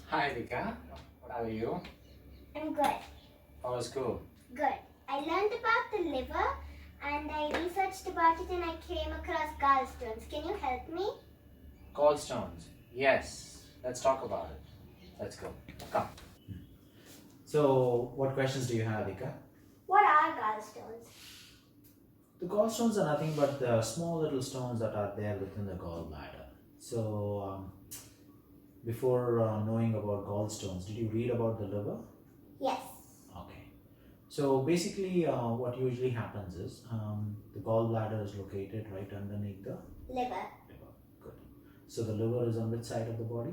Hi, Vika. How are you? I'm good. How was school? Good. I learned about the liver and I researched about it and I came across gallstones. Can you help me? Gallstones. Yes. Let's talk about it. Let's go. Come. So, what questions do you have, Vika? What are gallstones? The gallstones are nothing but the small little stones that are there within the gallbladder. So, before knowing about gallstones, did you read about the liver? Yes. Okay. So, basically, what usually happens is the gallbladder is located right underneath the Liver. liver. Good. So, the liver is on which side of the body?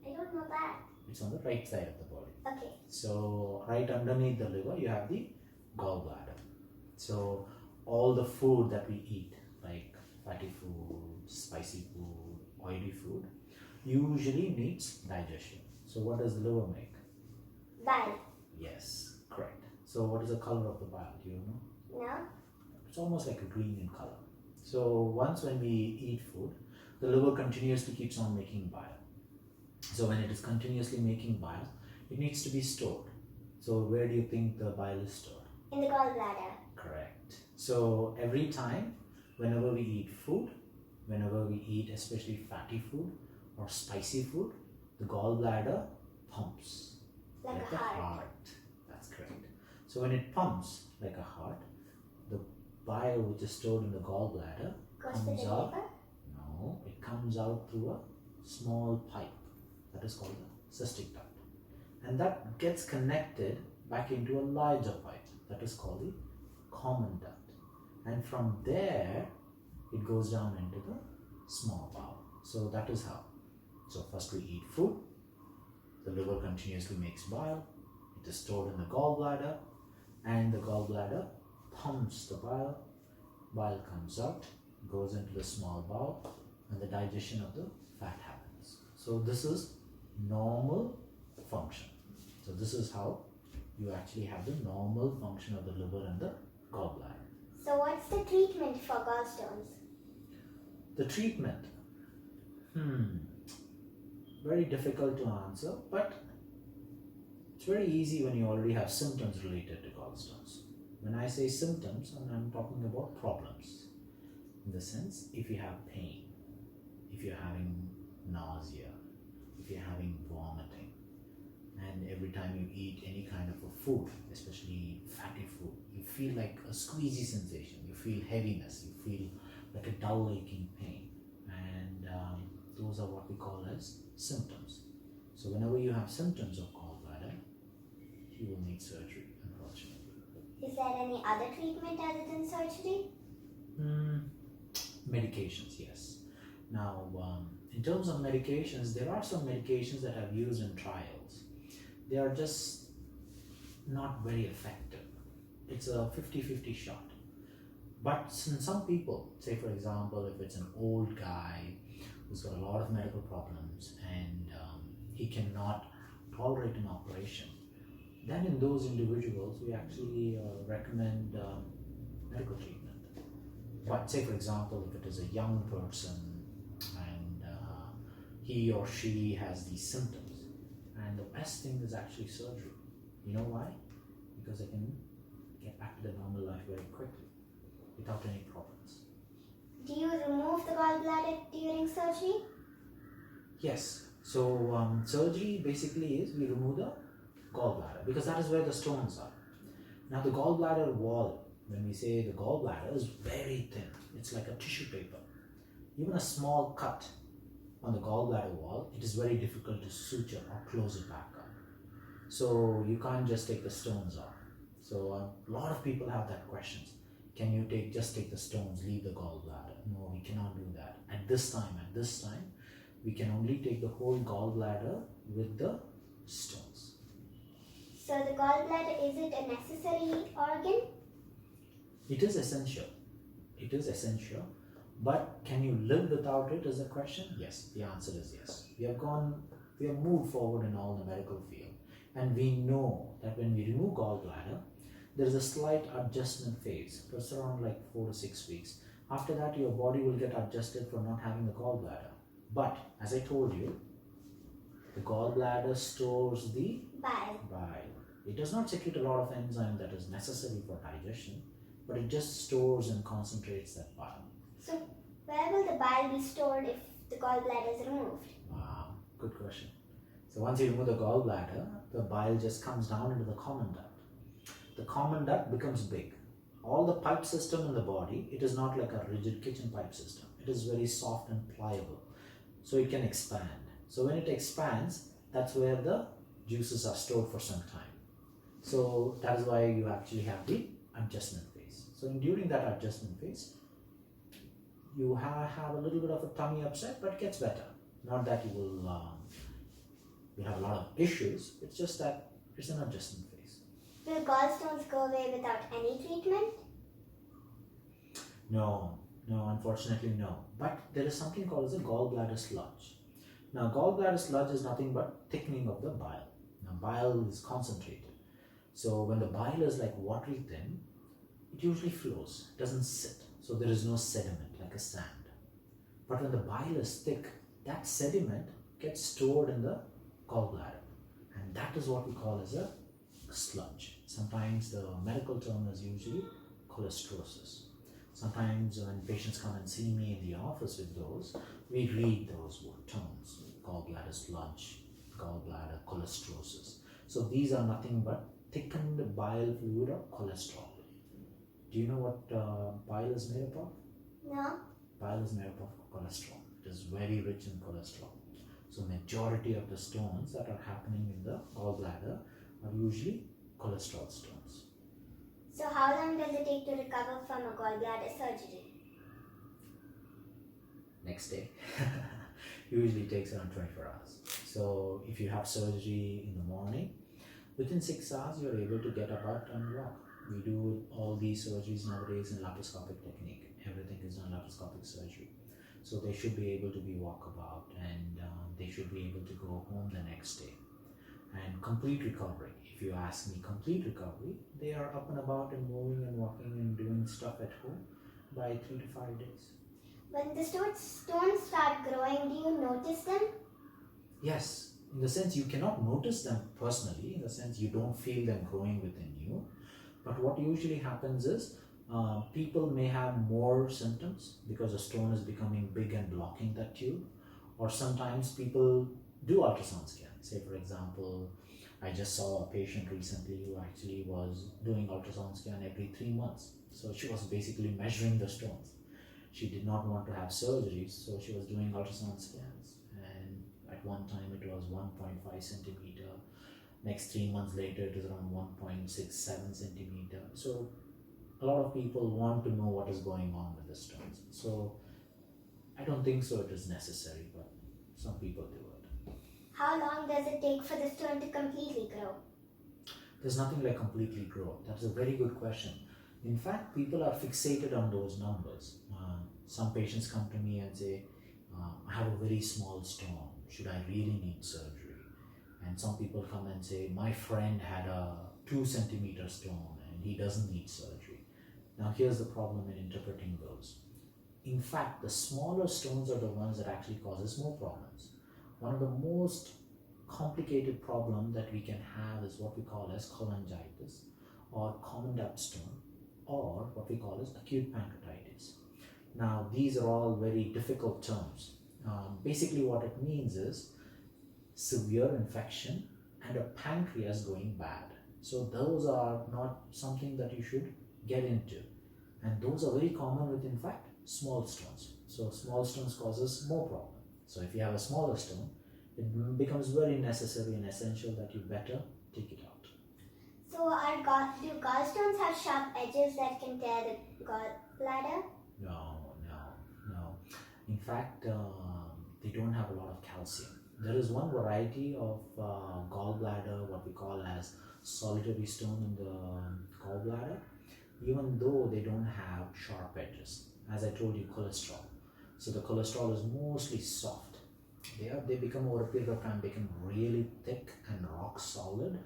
I don't know that. It's on the right side of the body. Okay. So, right underneath the liver, you have the gallbladder. So, all the food that we eat, like fatty food, spicy food, oily food, usually needs digestion. So, what does the liver make? Bile. Yes, correct. So, what is the color of the bile? Do you know? No? It's almost like a green in color. So, once when we eat food, the liver continuously keeps on making bile. So, when it is continuously making bile, it needs to be stored. So, where do you think the bile is stored? In the gallbladder. Correct. So every time, whenever we eat food, whenever we eat especially fatty food or spicy food, the gallbladder pumps Like like a a heart. heart. That's correct. So when it pumps like a heart, the bile which is stored in the gallbladder Goes to comes the out. liver? No, it comes out through a small pipe that is called the cystic duct, and that gets connected back into a larger pipe that is called the common duct, and from there it goes down into the small bowel. So that is how. So first we eat food, the liver continuously makes bile, it is stored in the gallbladder, and the gallbladder pumps the bile comes out, goes into the small bowel, and the digestion of the fat happens. So this is normal function. So this is how you actually have the normal function of the liver and the gallbladder. So what's the treatment for gallstones? The treatment, very difficult to answer, but it's very easy when you already have symptoms related to gallstones. When I say symptoms, I'm talking about problems. In the sense, if you have pain, if you're having nausea, if you're having vomiting, and every time you eat any kind of a food, especially fatty food, you feel like a squeezy sensation, you feel heaviness, you feel like a dull aching pain, and those are what we call as symptoms. So whenever you have symptoms of gallbladder, you will need surgery, unfortunately. Is there any other treatment other than surgery? Medications, yes. Now, in terms of medications, there are some medications that I've used in trials. They are just not very effective. It's a 50-50 shot. But in some people, say for example, if it's an old guy who's got a lot of medical problems and he cannot tolerate an operation, then in those individuals, we actually recommend medical treatment. But say for example, if it is a young person and he or she has these symptoms, and the best thing is actually surgery. You know why? Because they can get back to their normal life very quickly without any problems. Do you remove the gallbladder during surgery? Yes. So surgery basically is we remove the gallbladder because that is where the stones are. Now the gallbladder wall, when we say the gallbladder, is very thin. It's like a tissue paper. Even a small cut on the gallbladder wall, it is very difficult to suture or close it back up. So you can't just take the stones off. So a lot of people have that questions. Can you just take the stones, leave the gallbladder? No, we cannot do that. At this time, we can only take the whole gallbladder with the stones. So the gallbladder, is it a necessary organ? It is essential. It is essential. But can you live without it is the question? Yes, the answer is yes. We have moved forward in all the medical field. And we know that when we remove gallbladder, there is a slight adjustment phase. It's around like 4 to 6 weeks. After that, your body will get adjusted for not having the gallbladder. But as I told you, The gallbladder stores the Bile. bile. It does not secrete a lot of enzyme that is necessary for digestion, but it just stores and concentrates that bile. So where will the bile be stored if the gallbladder is removed? Wow, good question. So once you remove the gallbladder, the bile just comes down into the common duct. The common duct becomes big. All the pipe system in the body, it is not like a rigid kitchen pipe system. It is very soft and pliable. So it can expand. So when it expands, that's where the juices are stored for some time. So that is why you actually have the adjustment phase. So during that adjustment phase, you have a little bit of a tummy upset, but it gets better. Not that you will have a lot of issues. It's just that it's an adjustment phase. Will gallstones go away without any treatment? No, unfortunately no. But there is something called as a gallbladder sludge. Now gallbladder sludge is nothing but thickening of the bile. Now bile is concentrated. So when the bile is like watery thin, it usually flows, it doesn't sit. So there is no sediment like a sand. But when the bile is thick, that sediment gets stored in the gallbladder. And that is what we call as a sludge. Sometimes the medical term is usually cholestrosis. Sometimes when patients come and see me in the office with those, we read those terms: gallbladder sludge, gallbladder cholestrosis. So these are nothing but thickened bile fluid or cholesterol. Do you know what bile is made up of? No. Bile is made up of cholesterol. It is very rich in cholesterol. So majority of the stones that are happening in the gallbladder are usually cholesterol stones. So how long does it take to recover from a gallbladder surgery? Next day. Usually takes around 24 hours. So if you have surgery in the morning, within 6 hours you're able to get about and walk. We do all these surgeries nowadays in laparoscopic technique. Everything is done laparoscopic surgery. So they should be able to be walkabout, and they should be able to go home the next day. And complete recovery, if you ask me, complete recovery, they are up and about and moving and walking and doing stuff at home by 3 to 5 days. When the stones start growing, do you notice them? Yes, in the sense you cannot notice them personally, in the sense you don't feel them growing within you. But what usually happens is people may have more symptoms because the stone is becoming big and blocking that tube. Or sometimes people do ultrasound scan. Say for example, I just saw a patient recently who actually was doing ultrasound scan every 3 months. So she was basically measuring the stones. She did not want to have surgeries, so she was doing ultrasound scans. And at one time it was 1.5 centimeter. Next 3 months later it is around 1.67 centimeter. So a lot of people want to know what is going on with the stones. So I don't think so it is necessary, but some people do it. How long does it take for the stone to completely grow? There's nothing like completely grow. That's a very good question. In fact, people are fixated on those numbers. Some patients come to me and say, I have a very small stone. Should I really need surgery? And some people come and say, my friend had a 2 centimeter stone and he doesn't need surgery. Now here's the problem in interpreting those. In fact, the smaller stones are the ones that actually causes more problems. One of the most complicated problem that we can have is what we call as cholangitis or common duct stone, or what we call as acute pancreatitis. Now these are all very difficult terms. Basically what it means is severe infection and a pancreas going bad. So those are not something that you should get into, and those are very common with, in fact, small stones. So small stones causes more problem. So if you have a smaller stone, it becomes very necessary and essential that you better take it out. So do gallstones have sharp edges that can tear the gallbladder? No. In fact, they don't have a lot of calcium. There is one variety of gallbladder, what we call as solitary stone in the gallbladder, even though they don't have sharp edges. As I told you, cholesterol. So the cholesterol is mostly soft. They become over a period of time become really thick and rock solid,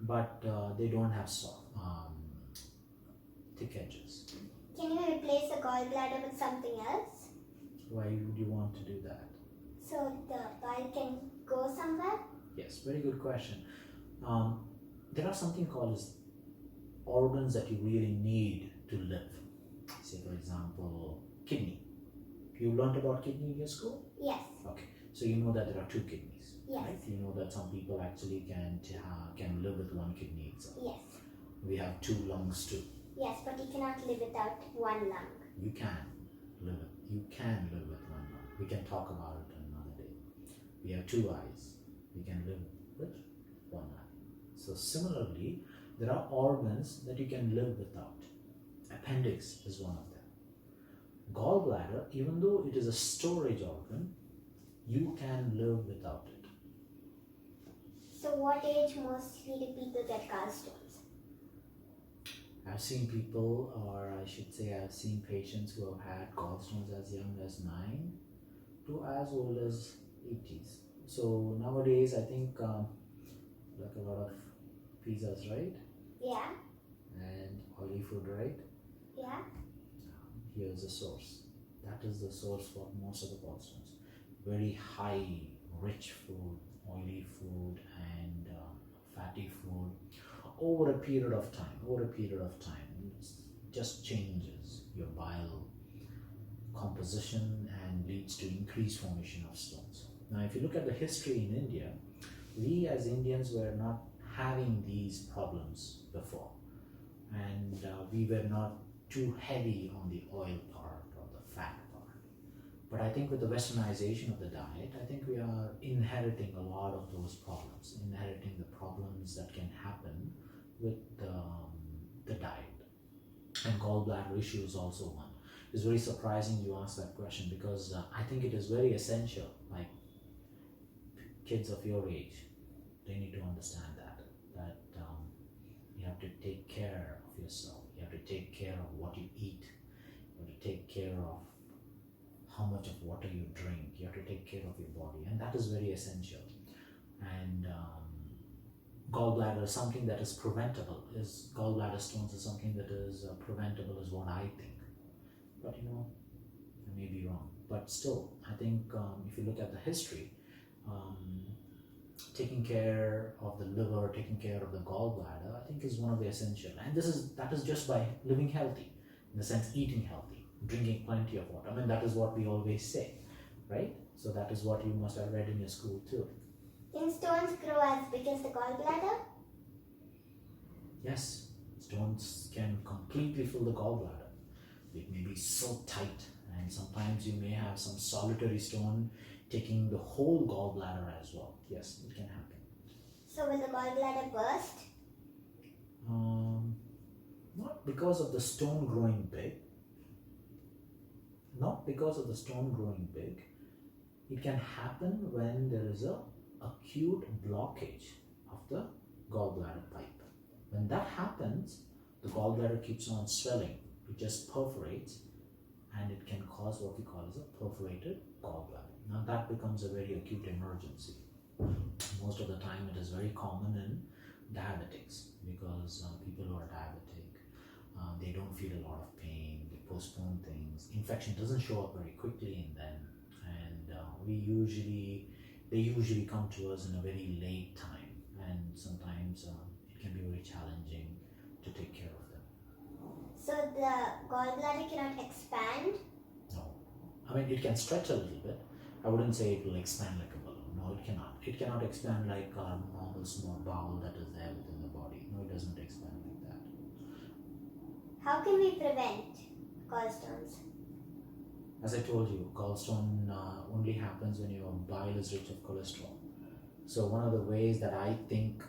but they don't have thick edges. Can you replace the gallbladder with something else? Why would you want to do that? So the bile can go somewhere? Yes, very good question. There are something called as organs that you really need to live. Say, for example, kidney. You learned about kidney in your school? Yes. Okay, so you know that there are two kidneys, Yes. right? You know that some people actually can live with one kidney itself. Yes. We have two lungs too. Yes, but you cannot live without one lung. You can live with one lung. We can talk about it another day. We have two eyes. We can live with one eye. So similarly, there are organs that you can live without. Appendix is one of them. Gallbladder, even though it is a storage organ, you can live without it. So what age mostly do people get gallstones? I've seen people, or I should say I've seen patients who have had gallstones as young as 9 to as old as 80s. So nowadays I think like a lot of pizzas, right? Yeah. And oily food, right? Yeah. Here's the source. That is the source for most of the gallstones. Very high, rich food, oily food, and fatty food. Over a period of time, it just changes your bile composition and leads to increased formation of stones. Now, if you look at the history in India, we as Indians were not having these problems before, and we were not too heavy on the oil part or the fat part. But I think with the westernization of the diet, I think we are inheriting a lot of those problems, inheriting the problems that can happen with the diet. And gallbladder issue is also one. It's very surprising you ask that question, because I think it is very essential. Like kids of your age, they need to understand that you have to take care of yourself. You have to take care of what you eat. You have to take care of how much of water you drink. You have to take care of your body, and that is very essential. And gallbladder is something that is preventable. Gallbladder stones is something that is preventable, is what I think. But I may be wrong. But still, I think if you look at the history, taking care of the liver, taking care of the gallbladder, I think is one of the essential. And that is just by living healthy, in the sense eating healthy, drinking plenty of water. I mean, that is what we always say, right? So that is what you must have read in your school too. Can stones grow as big as the gallbladder? Yes, stones can completely fill the gallbladder. It may be so tight, and sometimes you may have some solitary stone taking the whole gallbladder as well. Yes, it can happen. So will the gallbladder burst? Not because of the stone growing big. Not because of the stone growing big. It can happen when there is a acute blockage of the gallbladder pipe. When that happens, the gallbladder keeps on swelling. It just perforates, and it can cause what we call as a perforated gallbladder. Now that becomes a very acute emergency. Most of the time it is very common in diabetics, because people who are diabetic, they don't feel a lot of pain, they postpone things. Infection doesn't show up very quickly in them, and they usually come to us in a very late time, and sometimes it can be very challenging to take care of them. So the gallbladder cannot expand? No. I mean, it can stretch a little bit. I wouldn't say it will expand like a balloon. No, it cannot. It cannot expand like a normal small bowel that is there within the body. No, it doesn't expand like that. How can we prevent gallstones? As I told you, gallstone only happens when your bile is rich of cholesterol. So one of the ways that I think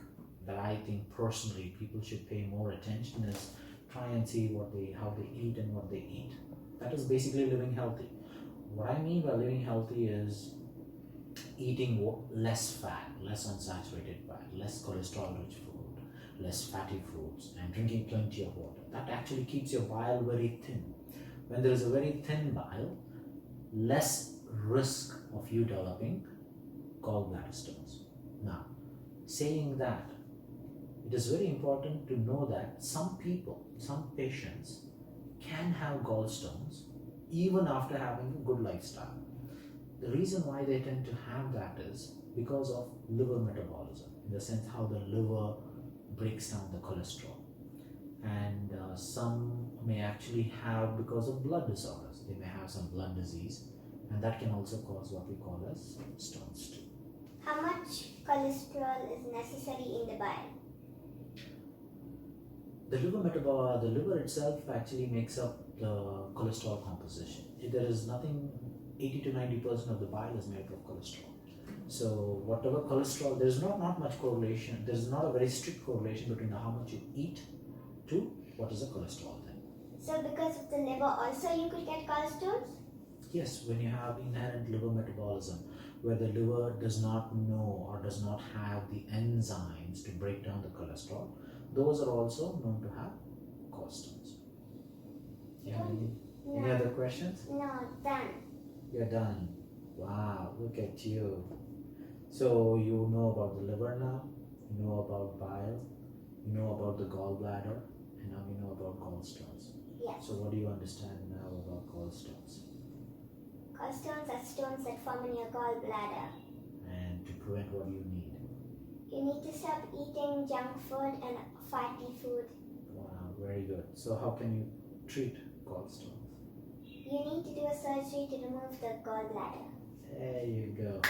personally people should pay more attention is try and see how they eat and what they eat. That is basically living healthy. What I mean by living healthy is eating less fat, less unsaturated fat, less cholesterol-rich food, less fatty foods, and drinking plenty of water. That actually keeps your bile very thin. When there is a very thin bile, less risk of you developing gallbladder stones. Now, saying that, it is very important to know that some patients can have gallstones even after having a good lifestyle. The reason why they tend to have that is because of liver metabolism, in the sense how the liver breaks down the cholesterol. And some may actually have because of blood disorders. They may have some blood disease, and that can also cause what we call as stones too. How much cholesterol is necessary in the bile? The liver itself actually makes up the cholesterol composition. There is nothing, 80 to 90% of the bile is made up of cholesterol. So whatever cholesterol, there's not much correlation. There's not a very strict correlation between how much you eat to what is the cholesterol then. So because of the liver also you could get gallstones? Yes, when you have inherent liver metabolism, where the liver does not know or does not have the enzymes to break down the cholesterol, those are also known to have gallstones. Any other questions? No, done. You're done. Wow, look at you. So you know about the liver now, you know about bile, you know about the gallbladder, and now you know about gallstones. Yes. So what do you understand now about gallstones? Gallstones are stones that form in your gallbladder. And to prevent, what do you need? You need to stop eating junk food and fatty food. Wow, very good. So how can you treat gallstones? You need to do a surgery to remove the gallbladder. There you go.